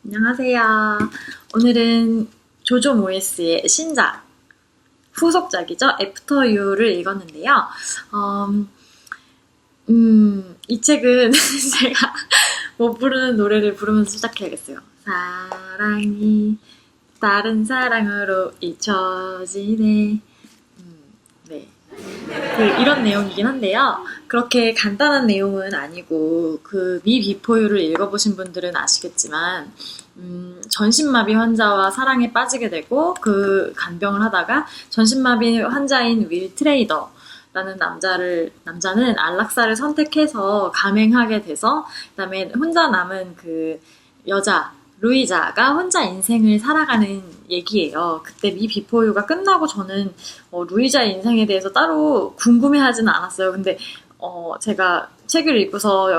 안녕하세요. 오늘은 조조 모예스의 신작, 후속작이죠. 애프터 유를 읽었는데요. 이 책은 제가 못 부르는 노래를 부르면서 시작해야겠어요. 사랑이 다른 사랑으로 잊혀지네. 네. 이런 내용이긴 한데요. 그렇게 간단한 내용은 아니고 미 비포유를 읽어보신 분들은 아시겠지만 전신마비 환자와 사랑에 빠지게 되고 그 간병을 하다가 전신마비 환자인 윌 트레이더라는 남자는 안락사를 선택해서 감행하게 돼서 그다음에 혼자 남은 그 여자 루이자가 혼자 인생을 살아가는 얘기예요. 그때 미 비포유가 끝나고 저는 루이자의 인생에 대해서 따로 궁금해하지는 않았어요. 근데 제가 책을 읽고서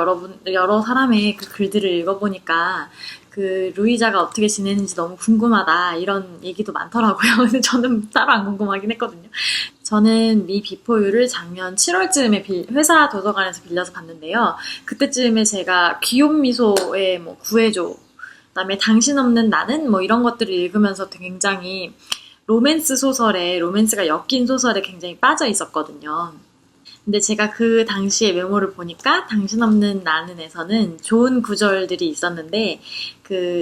여러 사람의 그 글들을 읽어보니까 그 루이자가 어떻게 지내는지 너무 궁금하다 이런 얘기도 많더라고요. 근데 저는 따로 안 궁금하긴 했거든요. 저는 미 비포유를 작년 7월쯤에 회사 도서관에서 빌려서 봤는데요. 그때쯤에 제가 귀염 미소의 구해줘, 그다음에 당신 없는 나는 이런 것들을 읽으면서 굉장히 로맨스가 엮인 소설에 굉장히 빠져 있었거든요. 근데 제가 그 당시에 메모를 보니까 당신 없는 나는에서는 좋은 구절들이 있었는데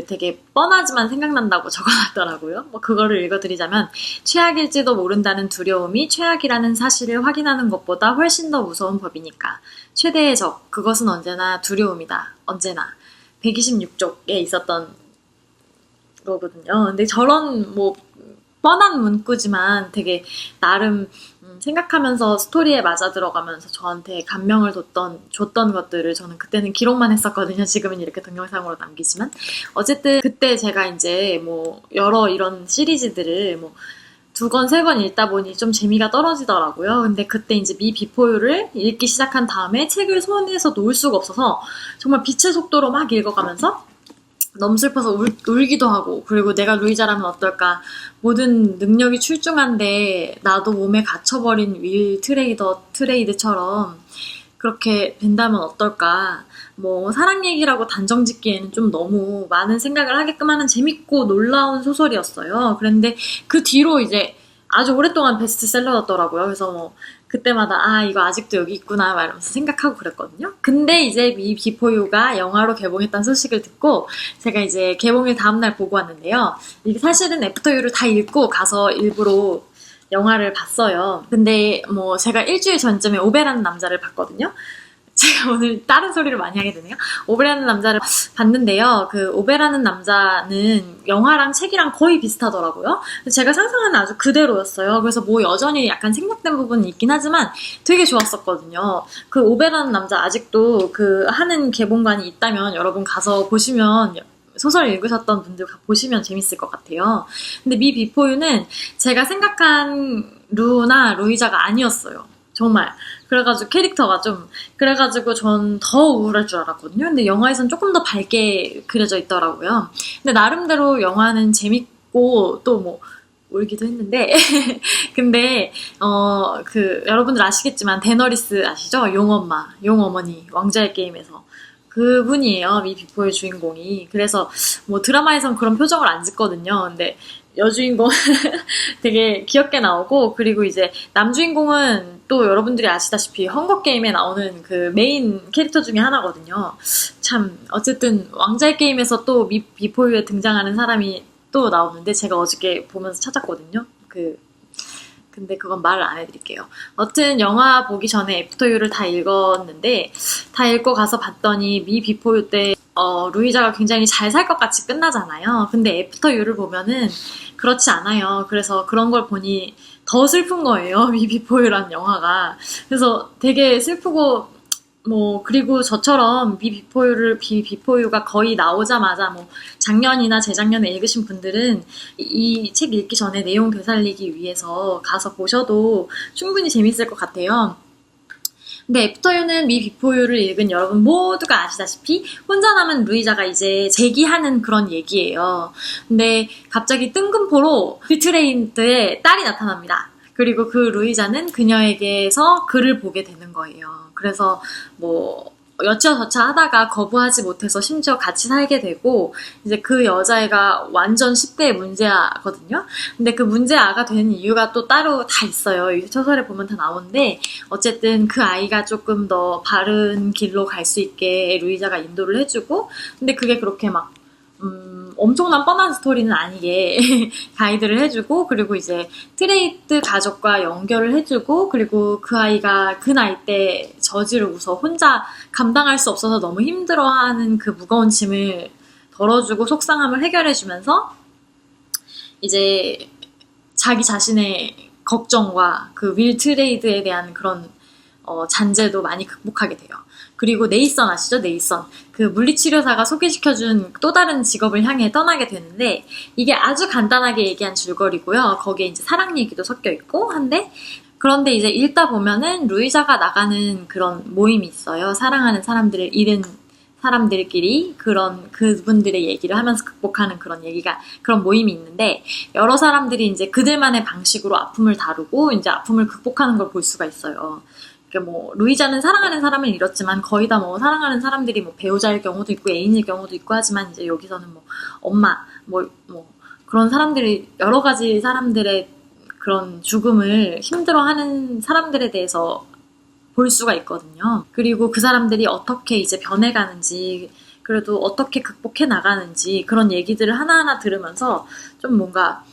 되게 뻔하지만 생각난다고 적어놨더라고요. 그거를 읽어드리자면 최악일지도 모른다는 두려움이 최악이라는 사실을 확인하는 것보다 훨씬 더 무서운 법이니까 최대의 적, 그것은 언제나 두려움이다. 언제나. 126쪽에 있었던 거거든요. 근데 저런 뻔한 문구지만 되게 나름 생각하면서 스토리에 맞아 들어가면서 저한테 감명을 줬던 것들을 저는 그때는 기록만 했었거든요. 지금은 이렇게 동영상으로 남기지만 어쨌든 그때 제가 이제 여러 이런 시리즈들을 2권, 3권 읽다 보니 좀 재미가 떨어지더라고요. 근데 그때 이제 미 비포유를 읽기 시작한 다음에 책을 손에서 놓을 수가 없어서 정말 빛의 속도로 막 읽어가면서 너무 슬퍼서 울기도 하고, 그리고 내가 루이자라면 어떨까, 모든 능력이 출중한데 나도 몸에 갇혀버린 윌 트레이드처럼 그렇게 된다면 어떨까. 사랑 얘기라고 단정 짓기에는 좀 너무 많은 생각을 하게끔 하는 재밌고 놀라운 소설이었어요. 그런데 그 뒤로 이제 아주 오랫동안 베스트셀러였더라고요. 그래서 그때마다 이거 아직도 여기 있구나 이러면서 생각하고 그랬거든요. 근데 이제 미 비포유가 영화로 개봉했다는 소식을 듣고 제가 이제 개봉일 다음날 보고 왔는데요. 이게 사실은 애프터 유를 다 읽고 가서 일부러 영화를 봤어요. 근데 제가 일주일 전쯤에 오베라는 남자를 봤거든요. 제가 오늘 다른 소리를 많이 하게 되네요. 오베라는 남자를 봤는데요. 그 오베라는 남자는 영화랑 책이랑 거의 비슷하더라고요. 제가 상상하는 아주 그대로였어요. 그래서 여전히 약간 생략된 부분이 있긴 하지만 되게 좋았었거든요. 그 오베라는 남자 아직도 하는 개봉관이 있다면 여러분 가서 보시면, 소설 읽으셨던 분들 보시면 재밌을 것 같아요. 근데 미 비포유는 제가 생각한 루나 루이자가 아니었어요. 정말. 그래가지고 캐릭터가 그래가지고 전 더 우울할 줄 알았거든요. 근데 영화에선 조금 더 밝게 그려져 있더라고요. 근데 나름대로 영화는 재밌고 또 울기도 했는데 근데 여러분들 아시겠지만 데너리스 아시죠? 용어머니 왕자의 게임에서 그분이에요. 미 비포의 주인공이. 그래서 드라마에선 그런 표정을 안 짓거든요. 근데 여주인공 되게 귀엽게 나오고, 그리고 이제 남주인공은 또 여러분들이 아시다시피 헝거게임에 나오는 그 메인 캐릭터 중에 하나거든요. 참 어쨌든 왕자의 게임에서 또 미 비포유에 등장하는 사람이 또 나오는데 제가 어저께 보면서 찾았거든요. 근데 그건 말을 안 해드릴게요. 여튼 영화 보기 전에 애프터 유를 다 읽었는데, 다 읽고 가서 봤더니 미 비포유 때 루이자가 굉장히 잘 살 것 같이 끝나잖아요. 근데 애프터 유를 보면은 그렇지 않아요. 그래서 그런 걸 보니 더 슬픈 거예요. 미 비포유라는 영화가. 그래서 되게 슬프고, 그리고 저처럼 미 비포유가 거의 나오자마자 작년이나 재작년에 읽으신 분들은 이 책 읽기 전에 내용 되살리기 위해서 가서 보셔도 충분히 재밌을 것 같아요. 근데 애프터 유는 미 비포유를 읽은 여러분 모두가 아시다시피 혼자 남은 루이자가 이제 재기하는 그런 얘기예요. 근데 갑자기 뜬금포로 비트레인드의 딸이 나타납니다. 그리고 그 루이자는 그녀에게서 글을 보게 되는 거예요. 그래서 뭐 여차저차 하다가 거부하지 못해서 심지어 같이 살게 되고, 이제 그 여자애가 완전 10대의 문제아거든요. 근데 그 문제아가 되는 이유가 또 따로 다 있어요. 이 소설에 보면 다 나오는데, 어쨌든 그 아이가 조금 더 바른 길로 갈 수 있게 루이자가 인도를 해주고, 근데 그게 그렇게 막 엄청난 뻔한 스토리는 아니게 가이드를 해주고, 그리고 이제 트레이드 가족과 연결을 해주고, 그리고 그 아이가 그 나이 때 저지르고서 혼자 감당할 수 없어서 너무 힘들어하는 그 무거운 짐을 덜어주고 속상함을 해결해주면서 이제 자기 자신의 걱정과 그 윌 트레이드에 대한 그런 잔재도 많이 극복하게 돼요. 그리고 네이선 아시죠? 네이선. 그 물리치료사가 소개시켜준 또 다른 직업을 향해 떠나게 되는데, 이게 아주 간단하게 얘기한 줄거리고요. 거기에 이제 사랑 얘기도 섞여 있고 한데, 그런데 이제 읽다 보면은 루이자가 나가는 그런 모임이 있어요. 사랑하는 사람들을 잃은 사람들끼리 그분들의 얘기를 하면서 극복하는 그런 모임이 있는데, 여러 사람들이 이제 그들만의 방식으로 아픔을 다루고 이제 아픔을 극복하는 걸 볼 수가 있어요. 뭐 루이자는 사랑하는 사람을 잃었지만 거의 다 뭐 사랑하는 사람들이 뭐 배우자일 경우도 있고 애인일 경우도 있고 하지만, 이제 여기서는 뭐 엄마 뭐 그런 사람들이 여러 가지 사람들의 그런 죽음을 힘들어하는 사람들에 대해서 볼 수가 있거든요. 그리고 그 사람들이 어떻게 이제 변해가는지, 그래도 어떻게 극복해 나가는지, 그런 얘기들을 하나하나 들으면서 좀 뭔가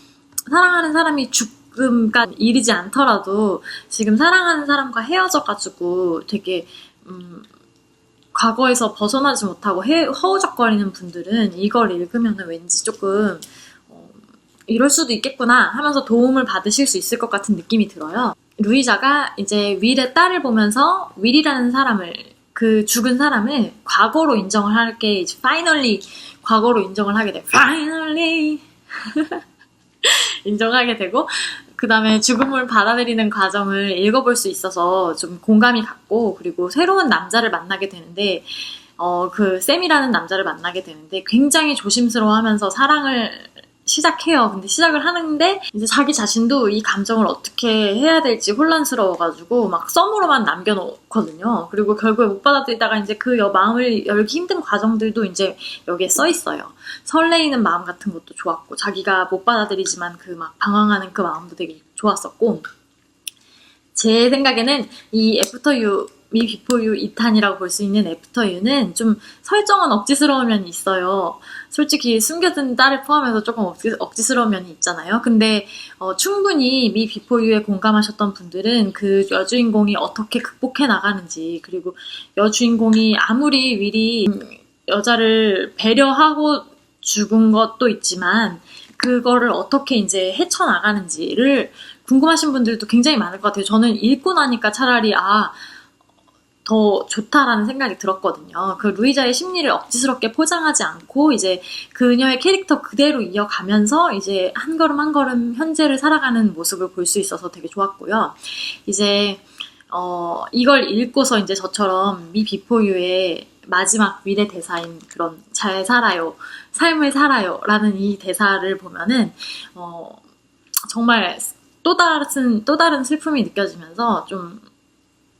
사랑하는 사람이 지금까지 이르지 않더라도 지금 사랑하는 사람과 헤어져가지고 되게 과거에서 벗어나지 못하고 허우적거리는 분들은 이걸 읽으면 왠지 조금 이럴 수도 있겠구나 하면서 도움을 받으실 수 있을 것 같은 느낌이 들어요. 루이자가 이제 윌의 딸을 보면서 윌이라는 사람을, 그 죽은 사람을 과거로 인정을 할게, 이제 finally 과거로 인정을 하게 돼. finally 인정하게 되고, 그 다음에 죽음을 받아들이는 과정을 읽어볼 수 있어서 좀 공감이 갔고, 그리고 새로운 남자를 만나게 되는데, 그 샘이라는 남자를 만나게 되는데 굉장히 조심스러워하면서 사랑을 시작해요. 근데 시작을 하는데 이제 자기 자신도 이 감정을 어떻게 해야 될지 혼란스러워가지고 막 썸으로만 남겨놓거든요. 그리고 결국에 못 받아들이다가 이제 그 마음을 열기 힘든 과정들도 이제 여기에 써 있어요. 설레이는 마음 같은 것도 좋았고, 자기가 못 받아들이지만 그 막 방황하는 그 마음도 되게 좋았었고, 제 생각에는 이 애프터 유, 미 비포 유 2탄이라고 볼 수 있는 애프터 유는 좀 설정은 억지스러운 면이 있어요. 솔직히 숨겨둔 딸을 포함해서 조금 억지스러운 면이 있잖아요. 근데 충분히 미 비포 유에 공감하셨던 분들은 그 여주인공이 어떻게 극복해 나가는지, 그리고 여주인공이 아무리 윌이 여자를 배려하고 죽은 것도 있지만 그거를 어떻게 이제 헤쳐나가는지를 궁금하신 분들도 굉장히 많을 것 같아요. 저는 읽고 나니까 차라리 더 좋다라는 생각이 들었거든요. 그 루이자의 심리를 억지스럽게 포장하지 않고 이제 그녀의 캐릭터 그대로 이어가면서 이제 한 걸음 한 걸음 현재를 살아가는 모습을 볼 수 있어서 되게 좋았고요. 이제 이걸 읽고서 이제 저처럼 미 비포 유의 마지막 윌의 대사인 그런 잘 살아요, 삶을 살아요 라는 이 대사를 보면은 정말 또 다른 슬픔이 느껴지면서 좀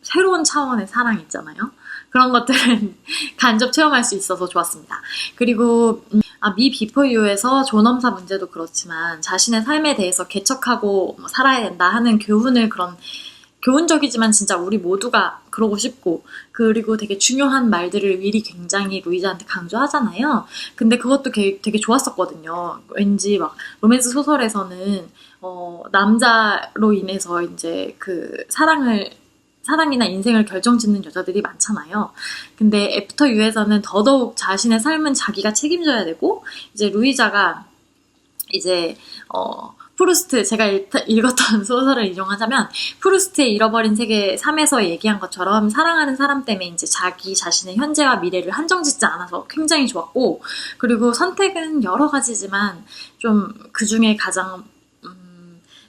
새로운 차원의 사랑 있잖아요. 그런 것들은 간접 체험할 수 있어서 좋았습니다. 그리고 미 비포 유에서 존엄사 문제도 그렇지만 자신의 삶에 대해서 개척하고 살아야 된다 하는 교훈적이지만 진짜 우리 모두가 그러고 싶고, 그리고 되게 중요한 말들을 윌이 굉장히 루이자한테 강조하잖아요. 근데 그것도 되게 좋았었거든요. 왠지 막 로맨스 소설에서는 남자로 인해서 이제 그 사랑이나 인생을 결정짓는 여자들이 많잖아요. 근데 애프터 유에서는 더더욱 자신의 삶은 자기가 책임져야 되고, 이제 루이자가 이제 프루스트, 제가 읽었던 소설을 인용하자면 프루스트의 잃어버린 세계 3에서 얘기한 것처럼 사랑하는 사람 때문에 이제 자기 자신의 현재와 미래를 한정짓지 않아서 굉장히 좋았고, 그리고 선택은 여러 가지지만 좀 그중에 가장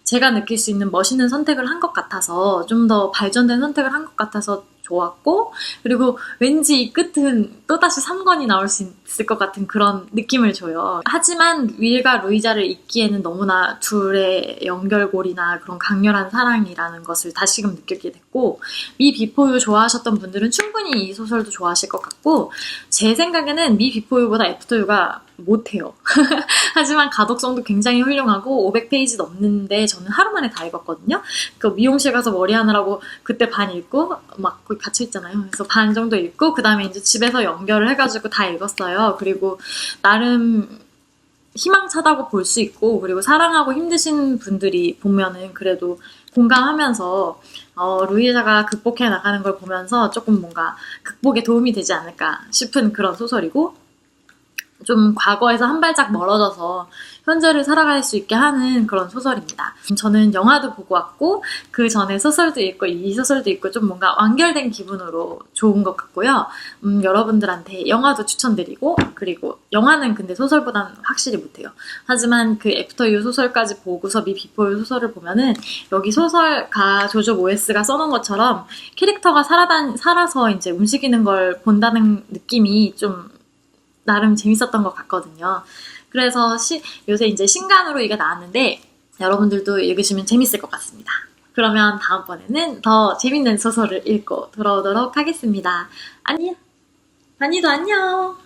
제가 느낄 수 있는 멋있는 선택을 한 것 같아서, 좀 더 발전된 선택을 한 것 같아서 좋았고, 그리고 왠지 이 끝은 또다시 3권이 나올 수 있을 것 같은 그런 느낌을 줘요. 하지만 윌과 루이자를 잇기에는 너무나 둘의 연결고리나 그런 강렬한 사랑이라는 것을 다시금 느끼게 됐고, 미 비포유 좋아하셨던 분들은 충분히 이 소설도 좋아하실 것 같고, 제 생각에는 미 비포유보다 애프터유가 못해요. 하지만 가독성도 굉장히 훌륭하고 500페이지 넘는데 저는 하루 만에 다 읽었거든요. 그 미용실 가서 머리 하느라고 그때 반 읽고 막 거기 갇혀있잖아요. 그래서 반 정도 읽고 그 다음에 이제 집에서 연결을 해가지고 다 읽었어요. 그리고 나름 희망차다고 볼 수 있고, 그리고 사랑하고 힘드신 분들이 보면은 그래도 공감하면서 루이자가 극복해 나가는 걸 보면서 조금 뭔가 극복에 도움이 되지 않을까 싶은 그런 소설이고, 좀 과거에서 한 발짝 멀어져서 현재를 살아갈 수 있게 하는 그런 소설입니다. 저는 영화도 보고 왔고 그 전에 소설도 읽고 이 소설도 읽고 좀 뭔가 완결된 기분으로 좋은 것 같고요. 여러분들한테 영화도 추천드리고, 그리고 영화는 근데 소설보다는 확실히 못해요. 하지만 그 애프터 유 소설까지 보고서 미 비포 유 소설을 보면은 여기 소설가 조조 모에스가 써놓은 것처럼 캐릭터가 살아서 이제 움직이는 걸 본다는 느낌이 좀 나름 재밌었던 것 같거든요. 그래서 요새 이제 신간으로 이게 나왔는데 여러분들도 읽으시면 재밌을 것 같습니다. 그러면 다음번에는 더 재밌는 소설을 읽고 돌아오도록 하겠습니다. 안녕! 다니도 안녕!